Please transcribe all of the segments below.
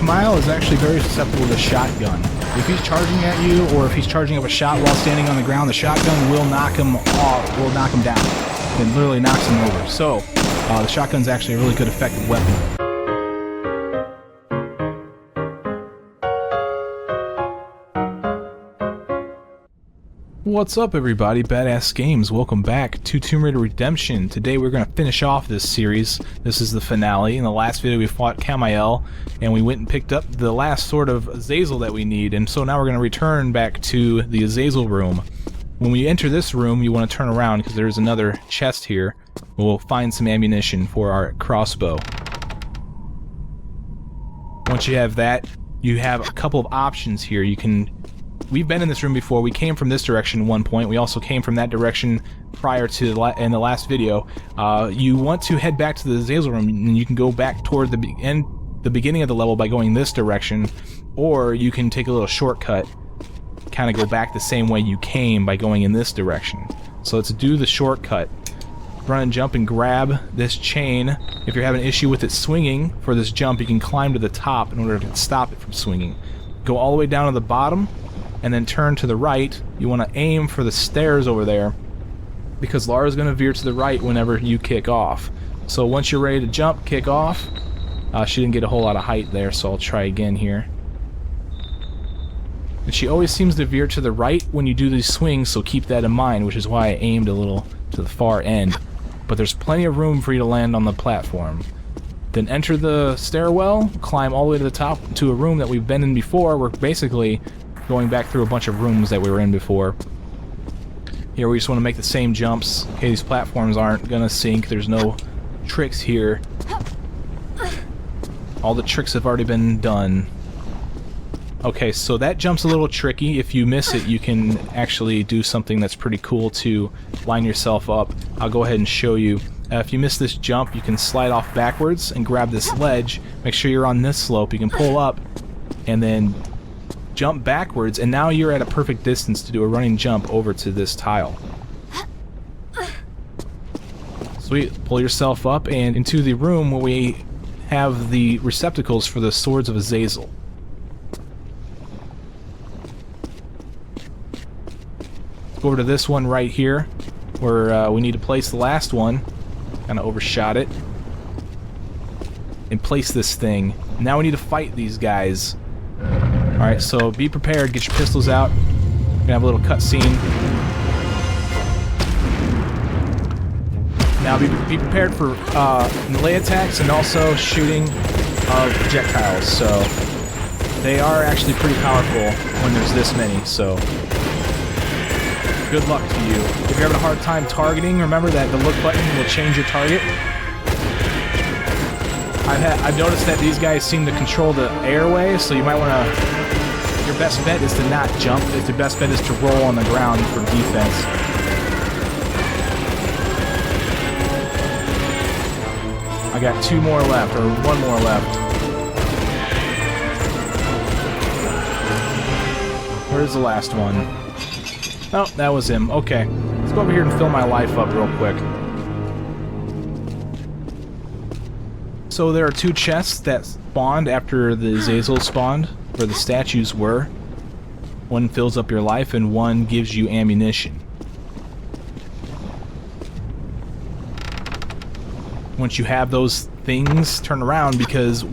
Kamile is actually very susceptible to shotgun. If he's charging at you, or if he's charging up a shot while standing on the ground, the shotgun will knock him off, will knock him down. It literally knocks him over. So, the shotgun's actually a really good effective weapon. What's up, everybody? Badass Games. Welcome back to Tomb Raider Redemption. Today we're going to finish off this series. This is the finale. In the last video we fought Kamile, and we went and picked up the last sort of Azazel that we need, and so now we're going to return back to the Azazel room. When we enter this room, you want to turn around because there's another chest here. We'll find some ammunition for our crossbow. Once you have that, you have a couple of options here. We've been in this room before. We came from this direction at one point. We also came from that direction prior to in the last video. You want to head back to the Azazel room, and you can go back toward the beginning of the level by going this direction, or you can take a little shortcut, kind of go back the same way you came by going in this direction. So let's do the shortcut. Run and jump and grab this chain. If you're having an issue with it swinging for this jump, you can climb to the top in order to stop it from swinging. Go all the way down to the bottom, and then turn to the right. You want to aim for the stairs over there, because Lara's going to veer to the right whenever you kick off. So once you're ready to jump, kick off. She didn't get a whole lot of height there, so I'll try again here. And she always seems to veer to the right when you do these swings, so keep that in mind, which is why I aimed a little to the far end. But there's plenty of room for you to land on the platform. Then enter the stairwell, climb all the way to the top to a room that we've been in before. We're basically going back through a bunch of rooms that we were in before. Here we just want to make the same jumps. Okay, these platforms aren't gonna sink. There's no tricks here. All the tricks have already been done. Okay, so that jump's a little tricky. If you miss it, you can actually do something that's pretty cool to line yourself up. I'll go ahead and show you. If you miss this jump, you can slide off backwards and grab this ledge. Make sure you're on this slope. You can pull up and then jump backwards, and now you're at a perfect distance to do a running jump over to this tile. Sweet. Pull yourself up and into the room where we have the receptacles for the swords of Azazel. Let's go over to this one right here, where we need to place the last one. Kind of overshot it. And place this thing. Now we need to fight these guys. Alright, so be prepared, get your pistols out. We're gonna have a little cutscene. Now be prepared for melee attacks and also shooting of projectiles. So they are actually pretty powerful when there's this many, so good luck to you. If you're having a hard time targeting, remember that the look button will change your target. I've noticed that these guys seem to control the airway, so you might want to... Your best bet is to not jump. Your best bet is to roll on the ground for defense. I got two more left, or one more left. Where's the last one? Oh, that was him. Okay. Let's go over here and fill my life up real quick. So there are two chests that spawned after the Azazel spawned, where the statues were. One fills up your life and one gives you ammunition. Once you have those things, turn around, because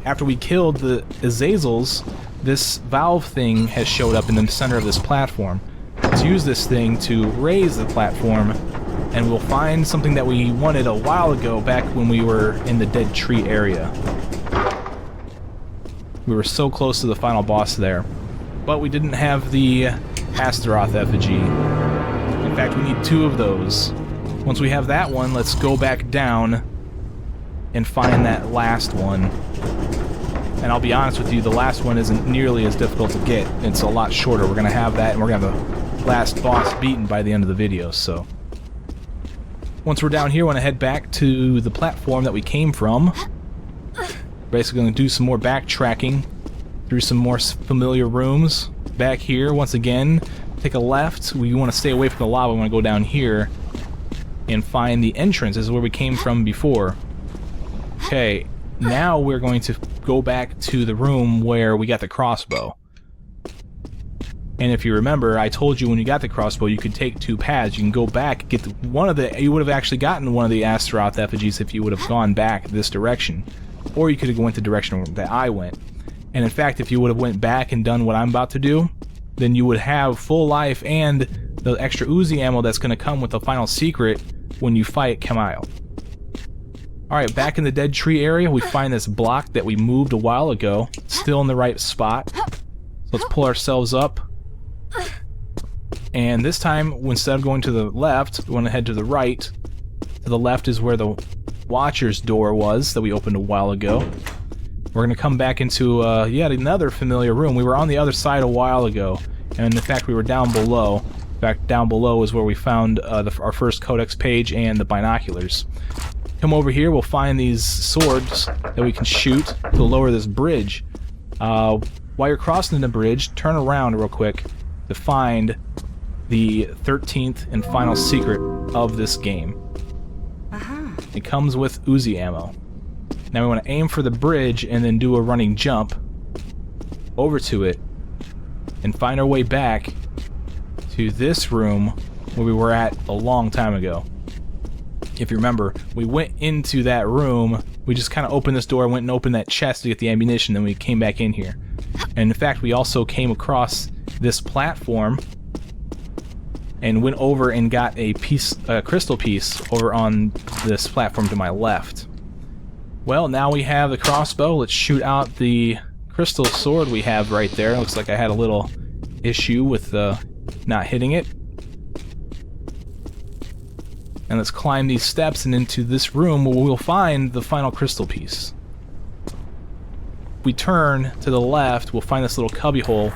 after we killed the Azazels, this valve thing has showed up in the center of this platform. Let's use this thing to raise the platform, and we'll find something that we wanted a while ago back when we were in the dead tree area. We were so close to the final boss there, but we didn't have the Astaroth Effigy. In fact, we need two of those. Once we have that one, let's go back down and find that last one. And I'll be honest with you, the last one isn't nearly as difficult to get. It's a lot shorter. We're going to have that, and we're going to have the last boss beaten by the end of the video, so... Once we're down here, we want to head back to the platform that we came from. Basically going to do some more backtracking through some more familiar rooms. Back here, once again, take a left. We want to stay away from the lava. We want to go down here and find the entrance. This is where we came from before. Okay, now we're going to go back to the room where we got the crossbow. And if you remember, I told you when you got the crossbow, you could take 2 paths. You can go back, get one of the... You would have actually gotten one of the Astaroth Effigies if you would have gone back this direction. Or you could have went the direction that I went. And in fact, if you would have went back and done what I'm about to do, then you would have full life and the extra Uzi ammo that's going to come with the final secret when you fight Kamile. Alright, back in the dead tree area, we find this block that we moved a while ago. Still in the right spot. So let's pull ourselves up. And this time, instead of going to the left, we want to head to the right. To the left is where the Watcher's door was that we opened a while ago. We're going to come back into yet another familiar room. We were on the other side a while ago, and in fact we were down below. In fact, down below is where we found our first codex page and the binoculars. Come over here, we'll find these swords that we can shoot to lower this bridge. While you're crossing the bridge, turn around real quick to find the 13th and final secret of this game. It comes with Uzi ammo. Now we want to aim for the bridge and then do a running jump over to it and find our way back to this room where we were at a long time ago. If you remember, we went into that room, we just kind of opened this door, went and opened that chest to get the ammunition, then we came back in here. And in fact, we also came across this platform and went over and got a crystal piece over on this platform to my left. Well, now we have the crossbow. Let's shoot out the crystal sword we have right there. Looks like I had a little issue with not hitting it. And let's climb these steps and into this room where we'll find the final crystal piece. If we turn to the left, we'll find this little cubby hole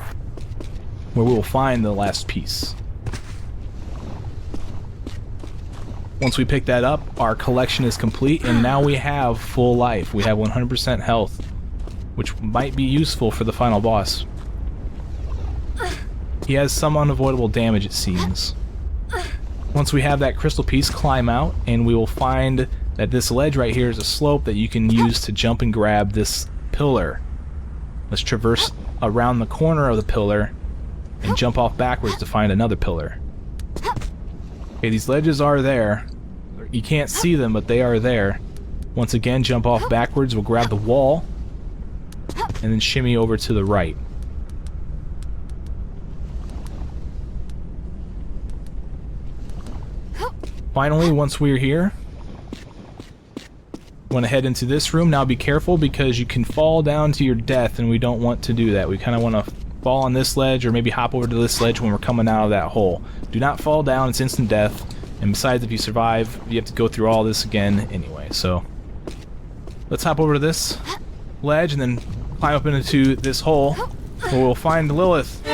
where we will find the last piece. Once we pick that up, our collection is complete, and now we have full life. We have 100% health, which might be useful for the final boss. He has some unavoidable damage, it seems. Once we have that crystal piece, climb out, and we will find that this ledge right here is a slope that you can use to jump and grab this pillar. Let's traverse around the corner of the pillar and jump off backwards to find another pillar. Okay, these ledges are there. You can't see them, but they are there. Once again, jump off backwards, we'll grab the wall, and then shimmy over to the right. Finally, once we're here, we want to head into this room. Now be careful because you can fall down to your death, and we don't want to do that. We kind of want to fall on this ledge or maybe hop over to this ledge when we're coming out of that hole. Do not fall down, it's instant death. And besides, if you survive, you have to go through all this again anyway. So let's hop over to this ledge and then climb up into this hole where we'll find Lilith.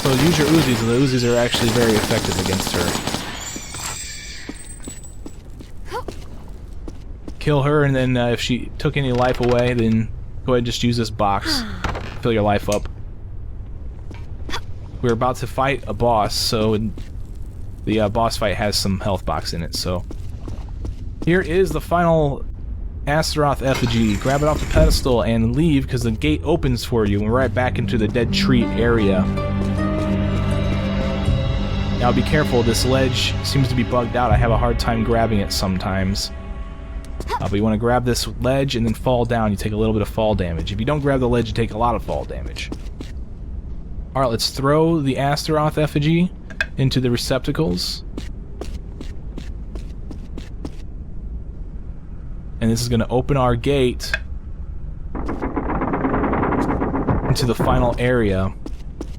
So use your Uzis, and the Uzis are actually very effective against her. Kill her, and then if she took any life away, then go ahead and just use this box. Fill your life up. We're about to fight a boss, so the boss fight has some health box in it. So here is the final Astaroth Effigy. Grab it off the pedestal and leave because the gate opens for you, and we're right back into the dead tree area. Now be careful, this ledge seems to be bugged out. I have a hard time grabbing it sometimes. But you want to grab this ledge and then fall down. You take a little bit of fall damage. If you don't grab the ledge, you take a lot of fall damage. Alright, let's throw the Astaroth Effigy into the receptacles. And this is going to open our gate into the final area.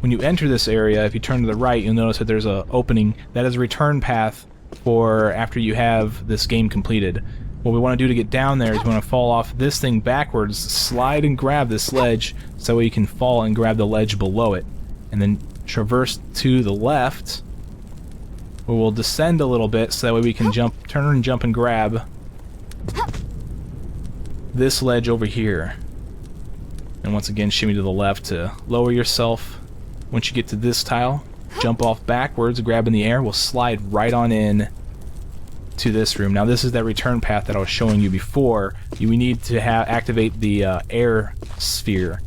When you enter this area, if you turn to the right, you'll notice that there's an opening. That is a return path for after you have this game completed. What we want to do to get down there is we want to fall off this thing backwards, slide and grab this ledge, so you can fall and grab the ledge below it. And then traverse to the left, where we'll descend a little bit, so that way we can jump, turn and jump and grab this ledge over here. And once again, shimmy to the left to lower yourself. Once you get to this tile, jump off backwards, grab in the air, we'll slide right on in to this room. Now this is that return path that I was showing you before. We need to activate the air sphere.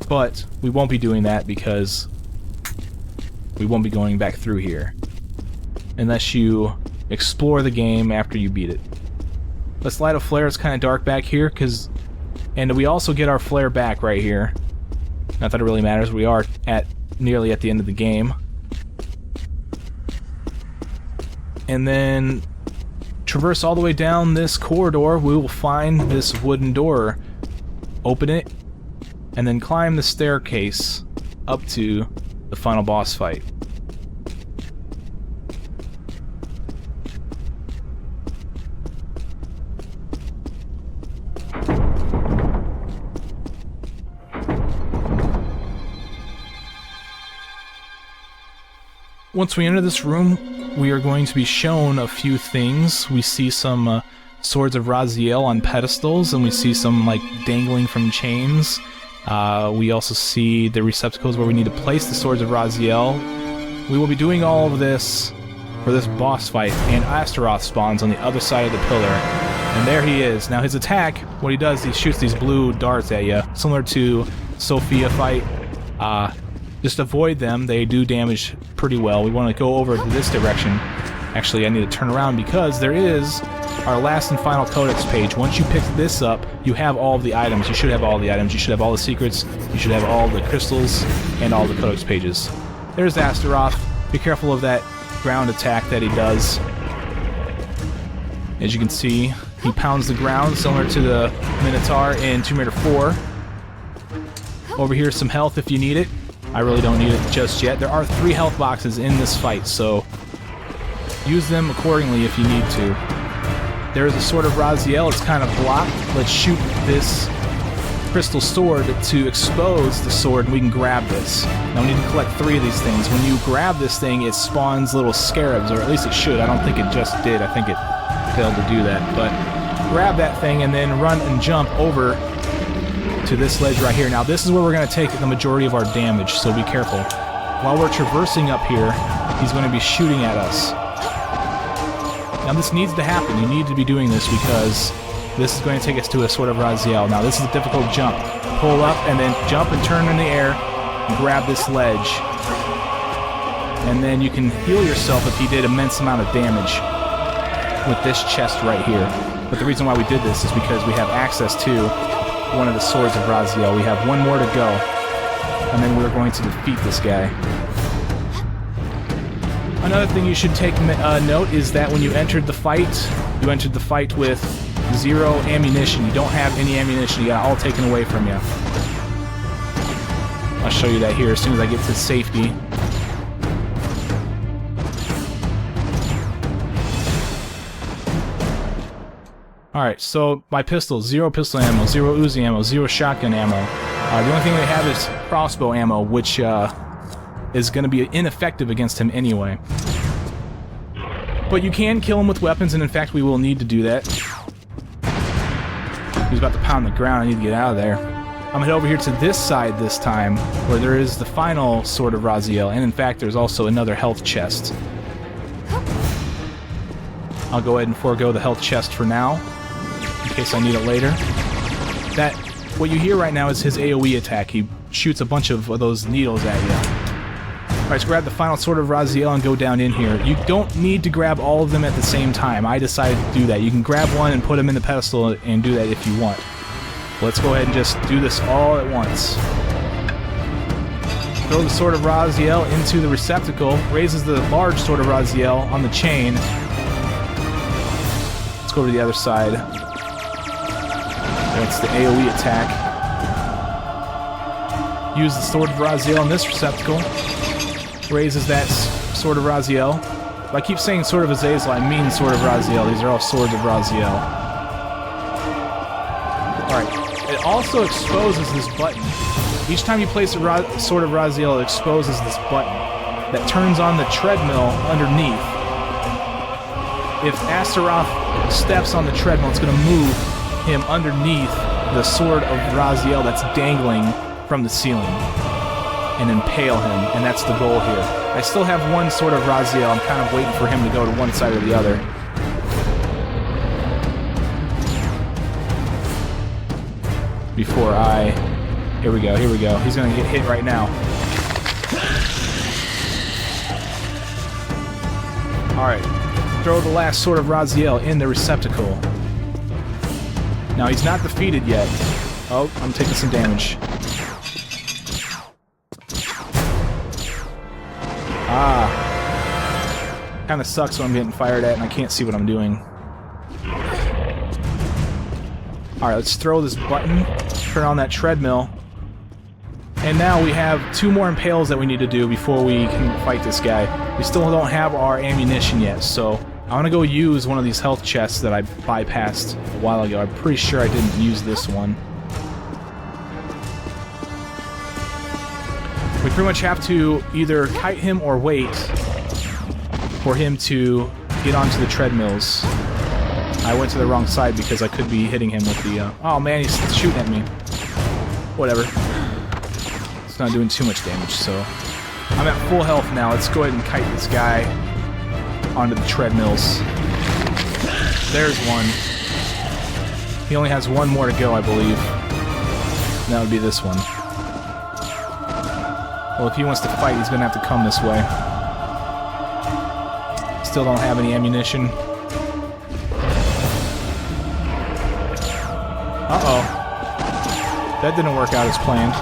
But we won't be doing that because we won't be going back through here unless you explore the game after you beat it. Let's light a flare. It's kind of dark back here, and we also get our flare back right here. Not that it really matters. We are nearly at the end of the game. And then traverse all the way down this corridor. We will find this wooden door. Open it, and then climb the staircase up to the final boss fight. Once we enter this room, we are going to be shown a few things. We see some swords of Raziel on pedestals, and we see some like dangling from chains. We also see the receptacles where we need to place the swords of Raziel. We will be doing all of this for this boss fight, and Astaroth spawns on the other side of the pillar. And there he is. Now his attack, what he does, he shoots these blue darts at you, similar to Sophia fight. Just avoid them, they do damage pretty well. We want to go over to this direction. Actually, I need to turn around because there is our last and final codex page. Once you pick this up, you have all of the items. You should have all the items. You should have all the secrets. You should have all the crystals and all the codex pages. There's Astaroth. Be careful of that ground attack that he does. As you can see, he pounds the ground similar to the Minotaur in Tomb Raider 4. Over here, some health if you need it. I really don't need it just yet. There are 3 health boxes in this fight, so use them accordingly if you need to. There is a sword of Raziel. It's kind of blocked. Let's shoot this crystal sword to expose the sword, and we can grab this. Now we need to collect 3 of these things. When you grab this thing, it spawns little scarabs, or at least it should. I don't think it just did. I think it failed to do that. But grab that thing and then run and jump over to this ledge right here. Now this is where we're going to take the majority of our damage, so be careful. While we're traversing up here, he's going to be shooting at us. Now this needs to happen. You need to be doing this because this is going to take us to a sword of Raziel. Now this is a difficult jump. Pull up and then jump and turn in the air and grab this ledge. And then you can heal yourself if he did immense amount of damage with this chest right here. But the reason why we did this is because we have access to one of the swords of Raziel. We have 1 more to go, and then we're going to defeat this guy. Another thing you should take note is that when you entered the fight with 0 ammunition. You don't have any ammunition. You got it all taken away from you. I'll show you that here as soon as I get to safety. Alright, so my pistols, 0 pistol ammo, 0 Uzi ammo, 0 shotgun ammo. The only thing we have is crossbow ammo, which is going to be ineffective against him anyway. But you can kill him with weapons, and in fact we will need to do that. He's about to pound the ground. I need to get out of there. I'm going to head over here to this side this time, where there is the final sword of Raziel, and in fact there's also another health chest. I'll go ahead and forego the health chest for now, in case I need it later. What you hear right now is his AoE attack. He shoots a bunch of those needles at you. Alright, let's grab the final sword of Raziel and go down in here. You don't need to grab all of them at the same time. I decided to do that. You can grab one and put them in the pedestal and do that if you want. Let's go ahead and just do this all at once. Throw the sword of Raziel into the receptacle, raises the large sword of Raziel on the chain. Let's go to the other side. That's the AoE attack. Use the sword of Raziel in this receptacle. Raises that sword of Raziel. If I keep saying sword of Azazel, I mean sword of Raziel. These are all swords of Raziel. Alright. It also exposes this button. Each time you place a sword of Raziel, it exposes this button that turns on the treadmill underneath. If Astaroth steps on the treadmill, it's going to move him underneath the sword of Raziel that's dangling from the ceiling and impale him, and that's the goal here. I still have one Sword of Raziel. I'm kind of waiting for him to go to one side or the other. Before I... Here we go, here we go. He's gonna get hit right now. Alright. Throw the last Sword of Raziel in the receptacle. Now he's not defeated yet. Oh, I'm taking some damage. Ah. Kinda sucks when I'm getting fired at and I can't see what I'm doing. Alright, let's throw this button, turn on that treadmill. And now we have 2 more impales that we need to do before we can fight this guy. We still don't have our ammunition yet, so I'm gonna go use one of these health chests that I bypassed a while ago. I'm pretty sure I didn't use this one. We pretty much have to either kite him or wait for him to get onto the treadmills. I went to the wrong side because I could be hitting him with the... Oh man, he's shooting at me. Whatever. It's not doing too much damage, so... I'm at full health now. Let's go ahead and kite this guy onto the treadmills. There's one. He only has one more to go, I believe. And that would be this one. Well, if he wants to fight, he's gonna have to come this way. Still don't have any ammunition. Uh-oh. That didn't work out as planned.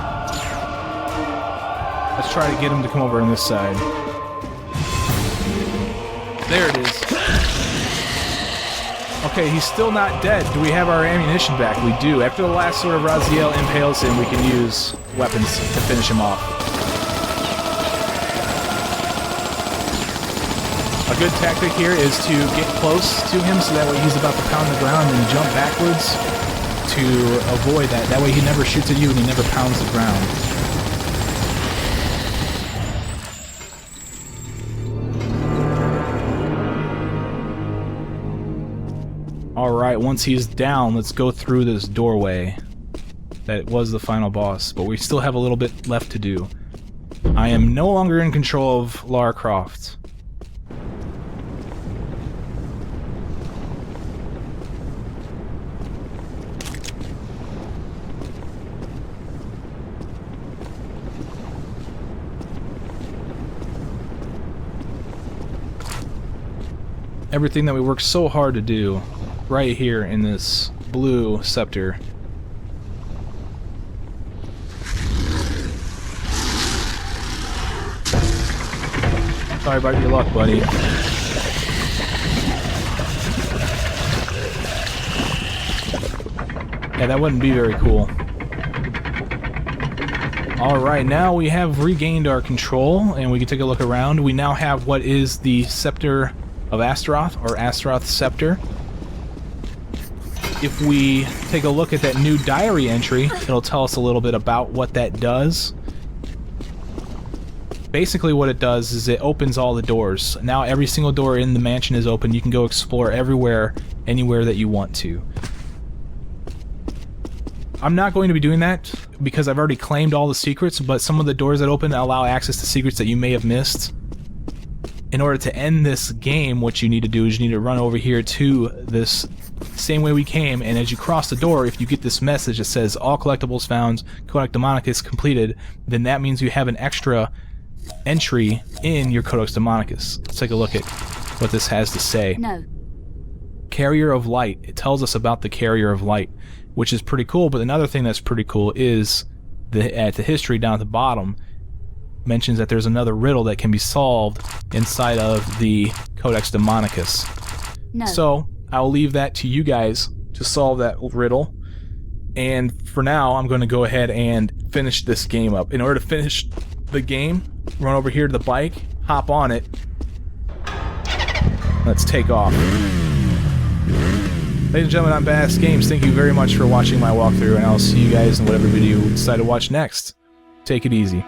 Let's try to get him to come over on this side. There it is. Okay, he's still not dead. Do we have our ammunition back? We do. After the last Sword of Raziel impales him, we can use weapons to finish him off. A good tactic here is to get close to him so that way he's about to pound the ground and jump backwards to avoid that. That way he never shoots at you and he never pounds the ground. Alright, once he's down, let's go through this doorway. That was the final boss, but we still have a little bit left to do. I am no longer in control of Lara Croft. Everything that we worked so hard to do right here in this blue scepter. Sorry about your luck, buddy. Yeah, that wouldn't be very cool. Alright, now we have regained our control and we can take a look around. We now have what is the Scepter of Astaroth, or Astaroth Scepter. If we take a look at that new diary entry, it'll tell us a little bit about what that does. Basically what it does is it opens all the doors. Now every single door in the mansion is open. You can go explore everywhere, anywhere that you want to. I'm not going to be doing that because I've already claimed all the secrets, but some of the doors that open allow access to secrets that you may have missed. In order to end this game, what you need to do is you need to run over here to this same way we came, and as you cross the door, if you get this message that says all collectibles found, Codex Demonicus completed, then that means you have an extra entry in your Codex Demonicus. Let's take a look at what this has to say. No. Carrier of Light. It tells us about the Carrier of Light, which is pretty cool, but another thing that's pretty cool is at the history down at the bottom mentions that there's another riddle that can be solved inside of the Codex Demonicus. No. So, I'll leave that to you guys to solve that riddle. And for now, I'm going to go ahead and finish this game up. In order to finish the game, run over here to the bike, hop on it. Let's take off. Ladies and gentlemen, I'm badassgamez. Thank you very much for watching my walkthrough, and I'll see you guys in whatever video you decide to watch next. Take it easy.